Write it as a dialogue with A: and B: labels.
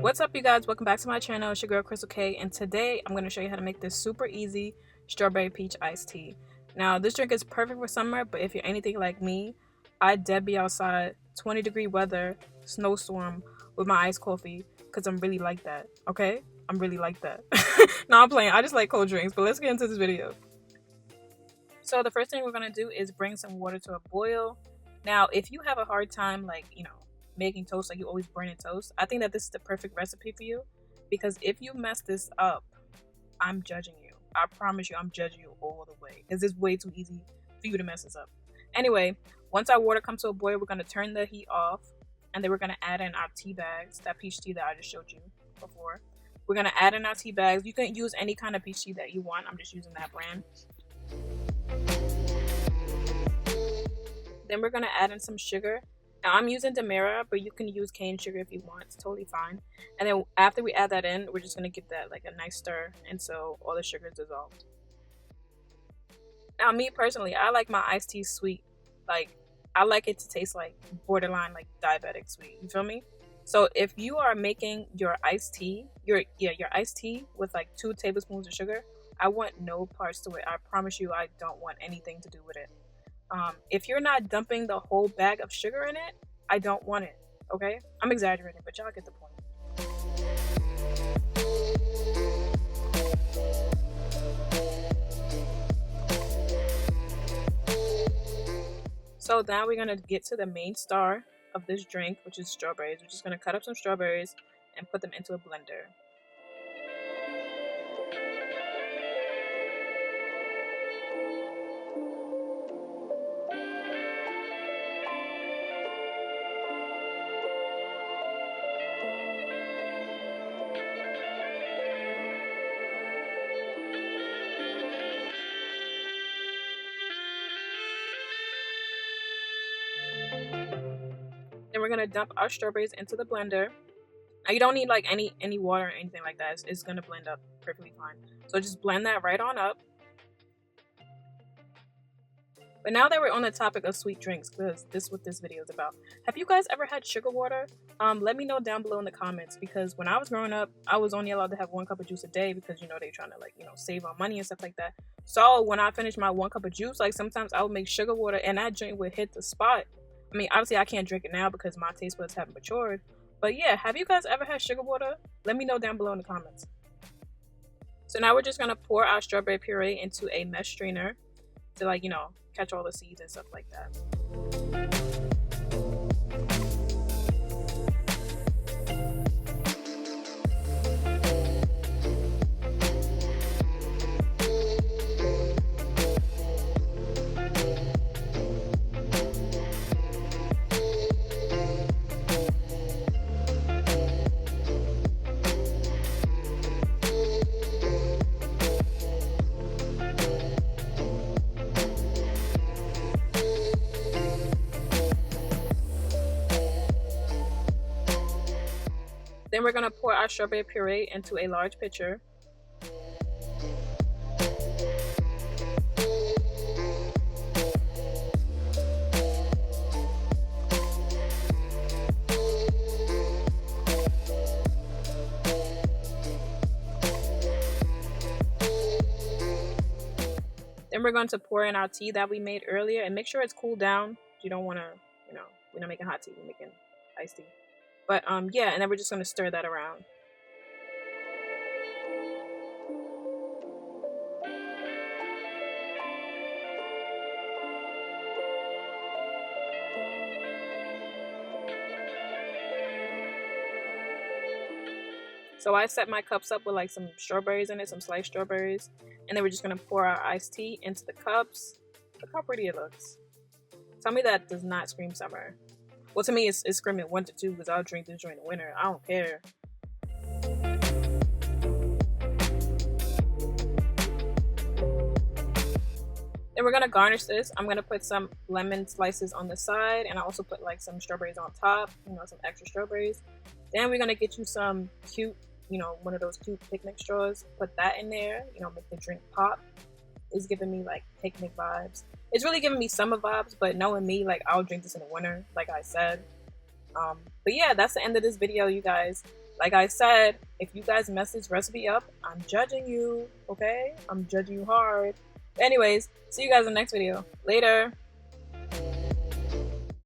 A: What's up, you guys? Welcome back to my channel. It's your girl Crystal K, and today I'm going to show you how to make this super easy strawberry peach iced tea. Now, this drink is perfect for summer, but if you're anything like me, I'd dead be outside, 20-degree weather, snowstorm, with my iced coffee, because I'm really like that, okay? I'm really like that. No, I'm playing. I just like cold drinks, but let's get into this video. So the first thing we're going to do is bring some water to a boil. Now, if you have a hard time, making toast, like you always burning toast, I think that this is the perfect recipe for you, because if you mess this up, I'm judging you. I promise you, I'm judging you all the way, because it's way too easy for you to mess this up. Anyway, once our water comes to a boil, we're going to turn the heat off, and then we're going to add in our tea bags, that peach tea that I just showed you before. We're going to add in our tea bags. You can use any kind of peach tea that you want. I'm just using that brand. Then we're going to add in some sugar. Now, I'm using demerara, but you can use cane sugar if you want. It's totally fine. And then after we add that in, we're just going to give that like a nice stir, and so all the sugar is dissolved. Now, me personally, I like my iced tea sweet. Like, I like it to taste like borderline like diabetic sweet. You feel me? So if you are making your iced tea, your iced tea with like 2 tablespoons of sugar, I want no parts to it. I promise you, I don't want anything to do with it. If you're not dumping the whole bag of sugar in it, I don't want it, okay? I'm exaggerating, but y'all get the point. So now we're gonna get to the main star of this drink, which is strawberries. We're just gonna cut up some strawberries and put them into a blender. Then we're gonna dump our strawberries into the blender. Now, you don't need like any water or anything like that. It's gonna blend up perfectly fine. So just blend that right on up. But now that we're on the topic of sweet drinks, because this is what this video is about, have you guys ever had sugar water? Let me know down below in the comments, because when I was growing up, I was only allowed to have 1 cup of juice a day, because they're trying to save on money and stuff like that. So when I finished my 1 cup of juice, like sometimes I would make sugar water and that drink would hit the spot. I mean, obviously I can't drink it now because my taste buds haven't matured. But yeah, have you guys ever had sugar water? Let me know down below in the comments. So now we're just gonna pour our strawberry puree into a mesh strainer to catch all the seeds and stuff like that. Then we're gonna pour our strawberry puree into a large pitcher. Then we're going to pour in our tea that we made earlier, and make sure it's cooled down. You don't want to, we're not making hot tea, we're making iced tea. But yeah, and then we're just going to stir that around. So I set my cups up with like some strawberries in it, some sliced strawberries, and then we're just going to pour our iced tea into the cups. Look how pretty it looks. Tell me that does not scream summer. Well, to me, it's screaming winter too, because I'll drink this during the winter. I don't care. Then we're going to garnish this. I'm going to put some lemon slices on the side, and I also put like some strawberries on top, some extra strawberries. Then we're going to get you some cute, one of those cute picnic straws. Put that in there, make the drink pop. It's giving me like picnic vibes. It's really giving me summer vibes, but knowing me, like I'll drink this in the winter, like I said. But yeah, that's the end of this video, you guys. Like I said, if you guys mess this recipe up, I'm judging you, okay? I'm judging you hard. Anyways, see you guys in the next video. Later.